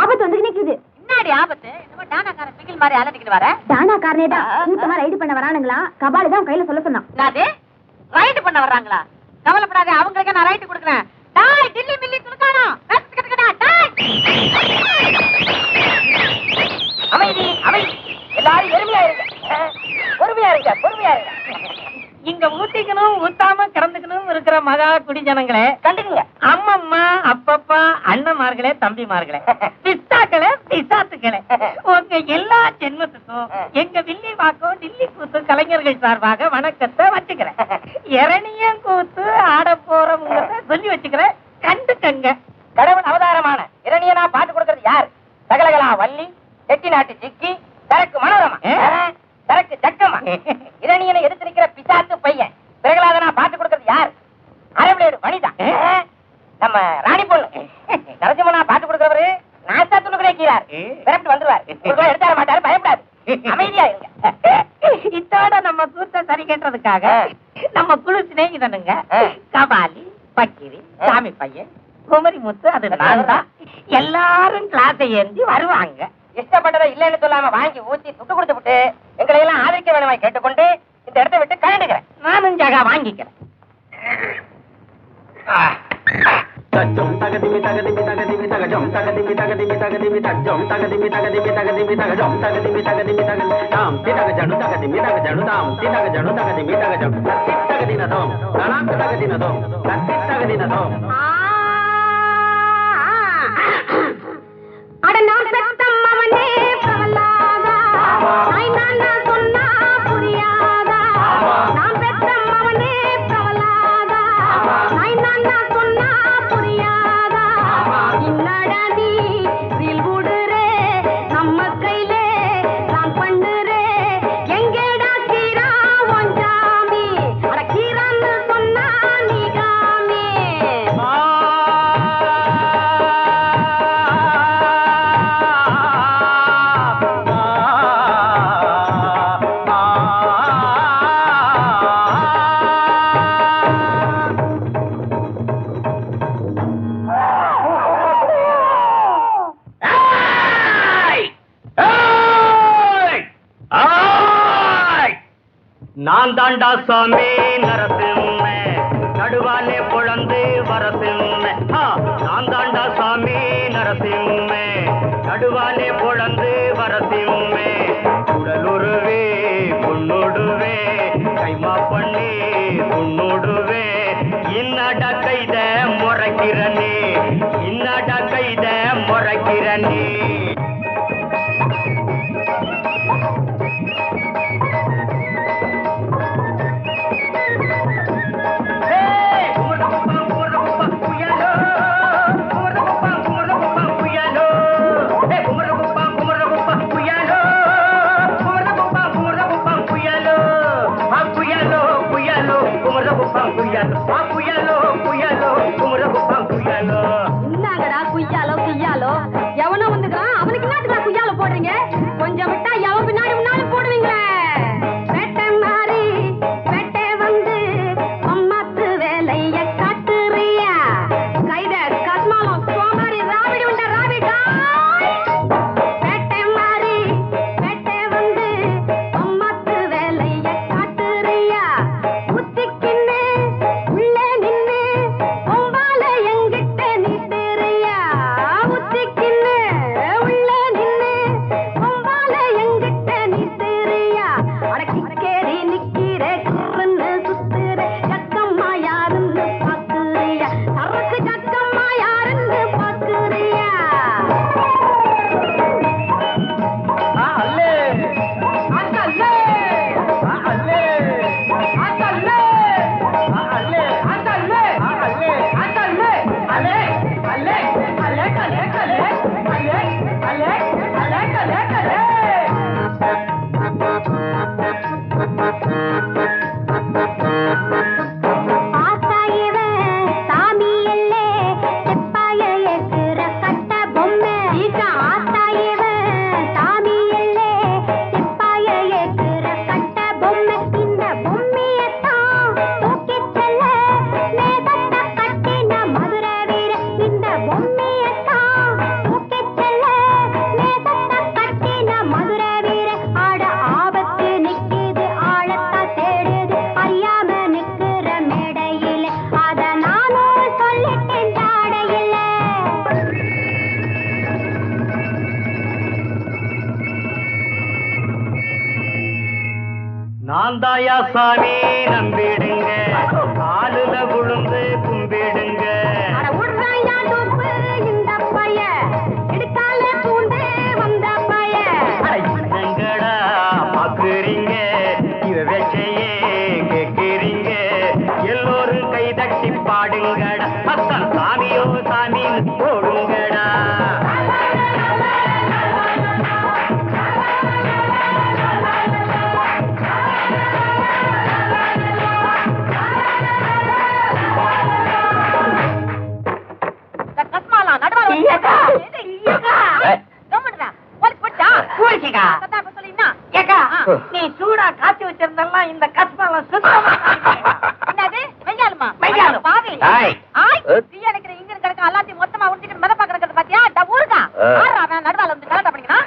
ஆபத்து வந்து நிக்குது. முன்னாடி ஆபத்து என்னமோ டானாக்காரன் பிகில் மாதிரி அலட்டிக்கிட்டு வர. டானாக்காரனே தான் கூட்டமா ரைடு பண்ண வரானுங்களா? கபாலி தான் கையில சொல்ல சொன்னான். நாதே ரைடு பண்ண வர்றாங்களா? கவலைப்படாத, அவங்களுக்கு நான் ரைடு கொடுக்குறேன். டாய் டில்லி மில்லி துலுக்கானோ கத்துக்கிட்டடா டாய். அமைதி அமைதி, எல்லாரும் எருமையா இருங்க, பொறுமையா இருங்க, பொறுமையா இருங்க. இங்க ஊத்திக்கணும் ஊத்தாம கறந்துக்கணும் இருக்கிற மகா குடி ஜனங்களே கண்டுக்குங்க. அம்மம்மா அப்பப்பா அண்ணன்மார்களே தம்பிமார்களே பிஸ்தாக்களே பிசாத்துக்களே, உங்க எல்லா ஜென்மத்துக்கும் எங்க வில்லி வாக்கம் டில்லி கூத்து கலைஞர்கள் சார்பாக வணக்கத்தை வச்சுக்கிறேன். இரணியம் கூத்து ஆட போறவங்க சொல்லி வச்சுக்கிறேன், கண்டுக்கங்க. கடவுள் அவதாரமான இரணியனா பாட்டு கொடுக்கறது யார்? சகலகலா வள்ளி, செட்டி நாட்டு ஜிக்கி, சரக்கு மனோரமா, சரக்கு ஜக்கமா. இரணியனை எடுத்து நிக்கிற பிசாத்து பையன் பிரகலாதனா பாட்டு கொடுக்கறது யார்? அரபிலேடு வனிதா, நம்ம ராணி பொண்ணு. நரசிம்மனா பாட்டு கொடுக்கறவரு நாஸ்தா துணுக்கிறேக்கிறார், பிறப்பிட்டு வந்துருவார். எடுத்தார மாட்டாரு, பயப்படாது, அமைதியா இருங்க. இதோட நம்ம கூத்த சரி கேட்டதுக்காக நம்ம குழு சிநேகிதனுங்க கபாலி, பக்கிரி, சாமி பையன், குமரி முத்து, அது நான் தான். எல்லாரும் கிளாஸை ஏந்தி வருவாங்க. இஷ்டப்பட்டதை இல்லைன்னு சொல்லாம வாங்கி ஊத்தி துட்டு கொடுத்து விட்டு எங்களை எல்லாம் ஆதரிக்க வேணுமாய் கேட்டுக்கொண்டு இந்த இடத்தை விட்டு கலண்டுக்கிறேன். நானும் ஜகா வாங்கிக்கிறேன். தஜம் தகதிமி தகதிமி தகதிமி தகஜம் தகதிமி தகதிமி தகதிமி தஜம் தகதிமி தகதிமி தகதிமி தகஜம் தகதிமி தகதிமி தகதி தாம் திதகஜனு தகதிமி தகஜனு தாம் திதகஜனு தகதிமி தகஜம் தகதினதோம் தனாம் தகதினதோம் தகதினதோம். அட நான் பெத்தம் அவனே பிரகலாதா, நாய் நானா சொன்னா புரியாதா? நான் பெத்தம் அவனே பிரகலாதா, நாய் நானா சொன்னா புரியாதா? இன்னடா நீ ரீல் விடுறே நம்ம கையிலே நான் பண்ணுறே, எங்கேடா கீரா ஒஞ்சாமி? அட கீரான்னு சொன்னா நீ காமி. நான் தாண்டா சாமி நரசிம்ம நடுவாலே பொழந்து வரசிம்ம. நான் தாண்டா சாமி நரசிம்ம நடுவாலே பொழந்து வரசிம்ம. குடலுருவே பொண்ணுடுவே கைமா பண்ணி பொண்ணுடுவே. இன்னட கைத முறைக்கிறனே, இன்னட கைத முறைக்கிறனே. நான் தாயா சாமி நம்பிடுங்க, காலுல விழுந்து கும்பிடுங்க. என்னங்கடா பாக்குறீங்க, இவ வெச்சையே கேக்குறீங்க, எல்லோரும் கை தட்டி பாடுங்கடா, அத்தான் சாமியோ சாமி போடுங்கடா. நீ சூடா காய்ச்சி வச்சிருந்தெல்லாம் இந்த கஸ்மாலம் சுத்தமா மொத்தமா உண்டிக்கிட்டு மிதப்பா கிடக்கிறது பாத்தியா? ஊருக்கா நடுவால வந்து கலட்ட பண்ணிக்கா.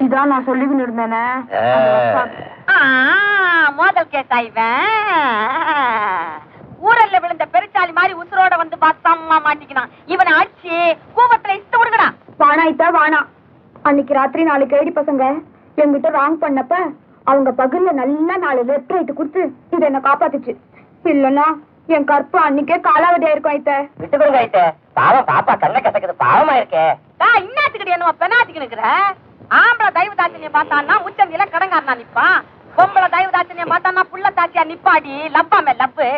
இதான் நான் சொல்லிக்கிட்டு இருந்தேனே. மோதல் கேட்டா இவன் ஊரல்ல விழுந்த பெருச்சாலி மாதிரி உசுரோட வந்து பாத்தம்மா மாட்டிக்கிறான். இவனை அடிச்சு கூவத்துல இஷ்ட விடுங்கடா. வானாயிட்டா வானா. அன்னைக்கு ராத்திரி 4 கேடி பசங்க என்கிட்ட ராங் பண்ணப்ப அவங்க பகல்ல நல்லா 4 லெஃப்ட் ரைட் கொடுத்து இது என்ன காப்பாத்துச்சு. இல்லன்னா என் கற்பு அன்னைக்கே காலாவதியா இருக்கும். ஐத்த விட்டு கொடுங்க ஐத்த, பாவம் பாப்பா கண்ண கசக்குது, பாவமா இருக்கே. இன்னத்துக்கிட்ட என்ன பெனாத்திக்கு நிக்கிற? ஆம்பளை தயவு தாட்சியம் பார்த்தான்னா உச்சந்தில கடங்காரனா நிப்பான். பொம்பளை தயவு தாட்சியம் பார்த்தான்னா புள்ள தாட்சியா நிப்பாடி லப்பாமே லப்பு.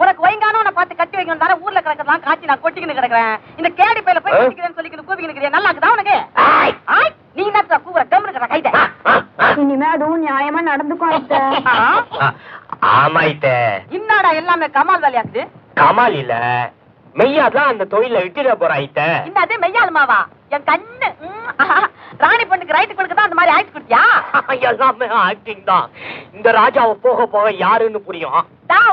உனக்கு வைங்கானோ பார்த்து கட்டி வைக்கணும் தானே ஊர்ல கிடக்கிறதா காட்சி நான் கொட்டிக்கின்னு கிடக்குறேன். இந்த கேடி பையில போய் கொட்டிக்கிறேன்னு சொல்லிக்கிட்டு கூவிக்கிட்டு நல்லா இருக்குதா உனக்கு? நீ என்ன கூற கம் இருக்கிற கைத. இனிமே அதுவும் நியாயமா நடந்துக்கும் ஐத்த. ஆமா ஐத்த. இன்னாடா எல்லாமே கமால் வேலையாக்குது. கமால் இல்ல, மெய்யாதான் அந்த தொழில விட்டுட போற ஐத்த. இன்னது மெய்யாலுமாவா? என் கண்ணு ராணி பொண்ணுக்கு ரைட் கொடுக்கதான் அந்த மாதிரி ஆக்ட் கொடுத்தியா? எல்லாமே ஆக்டிங் தான். இந்த ராஜாவை போக போக யாருன்னு புரியும்.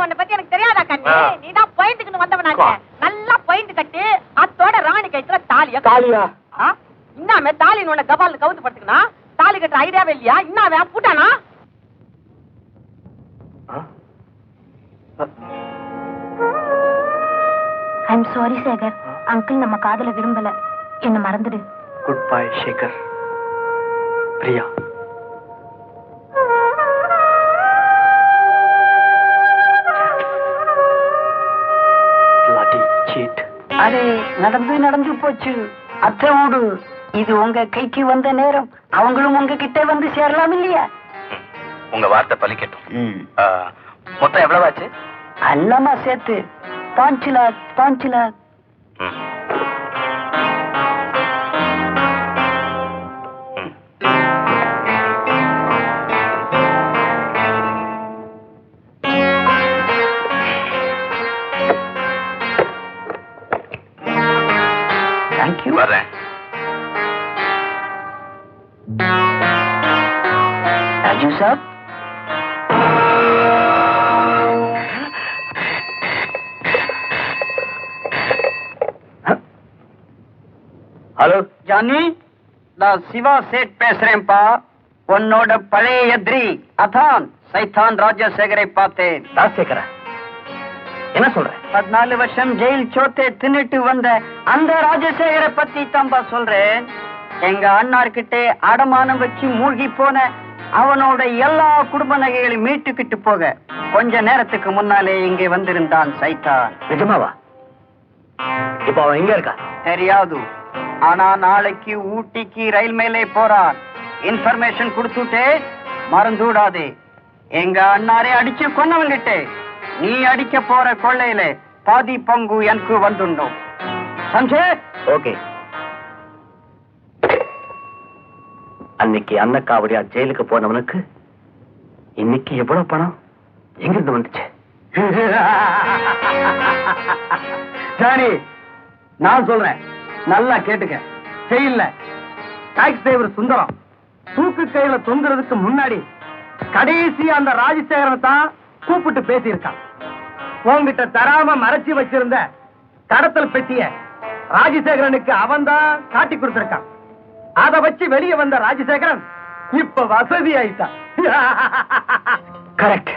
உன்னை பத்தி எனக்கு தெரியாதா கண்ணு? நீதான் பாயிண்ட்டுக்கு வந்தவனாங்க. நல்லா பாயிண்ட் கட்டி அத்தோட ராணி கைத்துல தாலியா தாலியா இன்னாமே தாலி உன்னை கபால் கவுத்து படுத்துக்கனா? தாலி கட்டுற ஐடியாவே இல்லையா? இன்னாவே பூட்டானா? I'm sorry Sekar. அங்கிள் நம்ம காதல விரும்பல. என்ன மறந்துடு. Good bye Sekar. பிரியா. அரே நடந்து போச்சு. அத்தை ஊடு, இது உங்க கைக்கு வந்த நேரம். அவங்களும் உங்க கிட்ட வந்து சேரலாம் இல்லையா? உங்க வார்த்தை பலிக்கட்டும். மொத்தம் எவ்வளவு ஆச்சு? அல்லாமா சேர்த்து 5 லாக். தேங்க்யூ. வரேன். ராஜு சார், ஹலோ ஜானி, நான் சிவா சேட் பேசுறேன்ப்பா. உன்னோட பழைய எதிரி அதான் சைத்தான் ராஜசேகரை பார்த்தேன். ராஜசேகரா? என்ன சொல்ற? 14 வருஷம் ஜெயில் சோத்தை தின்னுட்டு வந்த அந்த ராஜசேகரை பத்தி தான்பா சொல்றேன். எங்க அண்ணார்கிட்ட அடமானம் வச்சு மூழ்கி போன அவனோட எல்லா குடும்ப நகைகளையும் மீட்டுக்கிட்டு போக கொஞ்ச நேரத்துக்கு முன்னாலே இங்கே வந்திருந்தான் சைத்தான். நிஜமாவா? இப்ப அவன் எங்க இருக்கா? தெரியாது. ஆனா நாளைக்கு ஊட்டிக்கு ரயில் மேலே போறான். இன்ஃபர்மேஷன் கொடுத்துட்டே மறந்துடாதே. எங்க அண்ணாரே அடிச்சு கொன்னவங்கிட்டே நீ அடிக்க போற கொள்ளையில பாதி பங்கு எனக்கு வந்துடும். சஞ்சே? ஓகே. அன்னைக்கு அன்னக்காவடியா ஜெயிலுக்கு போனவனுக்கு இன்னைக்கு எவ்வளவு பணம் எங்கிருந்து வந்துச்சு? ஜானி, நான் சொல்றேன், நல்லா கேட்டுக்க. ஜெயில்ல டாக்ஸ் டிரைவர் சுந்தரம் தூக்கு கையில தொங்குறதுக்கு முன்னாடி கடைசி அந்த ராஜசேகரன் தான் கூப்பிட்டு பேசியிருக்கான். உன்கிட்ட தராம மறைச்சு வச்சிருந்த கடத்தல் பெட்டிய ராஜசேகரனுக்கு அவன் தான் காட்டி கொடுத்திருக்கான். அத வச்சு வெளியே வந்த ராஜசேகரன் இப்ப வசதி ஆயிட்டான். கரெக்ட்.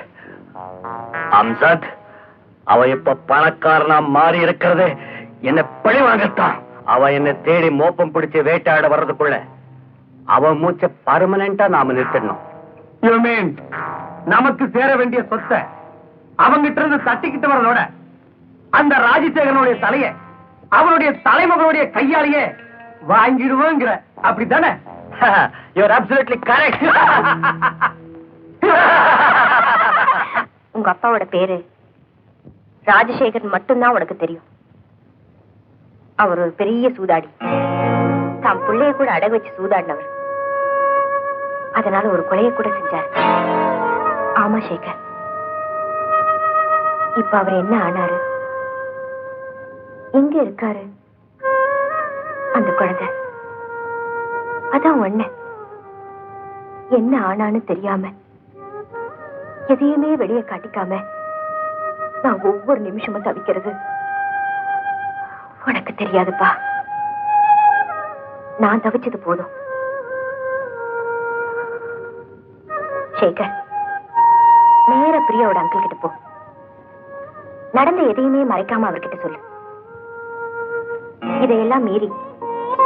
அம்சத், அவ இப்ப பணக்காரனா மாறி இருக்கிறது என்ன பழி வாங்கத்தான். அவ என்ன தேடி மோப்பம் பிடிச்சு வேட்டையாட வர்றதுக்குள்ள அவ மூச்ச பர்மனண்டா நாம நிறுத்தணும். You mean நமக்கு சேர வேண்டிய சொத்தை அவங்கிட்ட இருந்து தட்டிக்கிட்டு வரதோட அந்த ராஜசேகரனுடைய தலைய அவனுடைய தலைமகனுடைய கையாலேயே வாங்கிடுவோங்கிற அப்படித்தானே? You are absolutely correct. உங்க அப்பாவோட பேரு ராஜசேகரன் மட்டும்தான் உனக்கு தெரியும். அவர் ஒரு பெரிய சூதாடி. தாம் பிள்ளைய கூட அடகு வச்சு சூதாடினவர். அதனால ஒரு கொலையை கூட செஞ்சார். ஆமா சேகர், இப்ப அவர் என்ன ஆனாரு, எங்க இருக்காரு? அந்த குழந்தை அதான் ஒண்ணு என்ன ஆனான்னு தெரியாம எதையுமே வெளியே காட்டிக்காம நான் ஒவ்வொரு நிமிஷமும் தவிக்கிறது உனக்கு தெரியாதுப்பா. நான் தவிச்சது போதும். சேகர், நேர பிரியாவோட அங்கிள் கிட்ட போ. நடந்த எதையுமே மறைக்காம அவர்கிட்ட சொல்லு. இதையெல்லாம் மீறி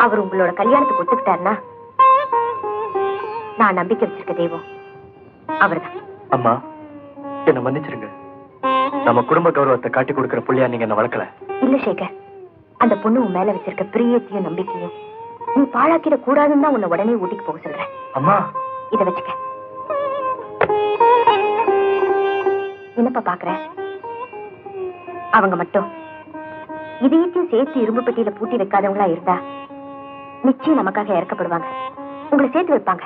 அவர் உங்களோட கல்யாணத்துக்கு ஒத்துக்கிட்டாருன்னா நான் நம்பிக்கை வச்சிருக்க தெய்வம் அவர்தான். அம்மா, என்ன மன்னிச்சிருங்க. நம்ம குடும்ப கௌரவத்தை காட்டி கொடுக்கிற புள்ளியா நீங்க என்ன வளர்க்கல. இல்ல சேகர், அந்த பொண்ணு உன் மேல வச்சிருக்க பிரியத்தையும் நம்பிக்கையும் நீ பாழாக்கிட கூடாதுன்னு தான் உன்னை உடனே ஊட்டிக்கு போக சொல்றேன். அம்மா, இத வச்சுக்க. என்னப்பா பாக்குற? அவங்க மட்டும் இதயத்தையும் சேர்த்து இரும்பு பெட்டியில பூட்டி வைக்காதவங்களா இருந்தா நிச்சயம் நமக்காக இறக்கப்படுவாங்க. உங்களை சேர்த்து வைப்பாங்க.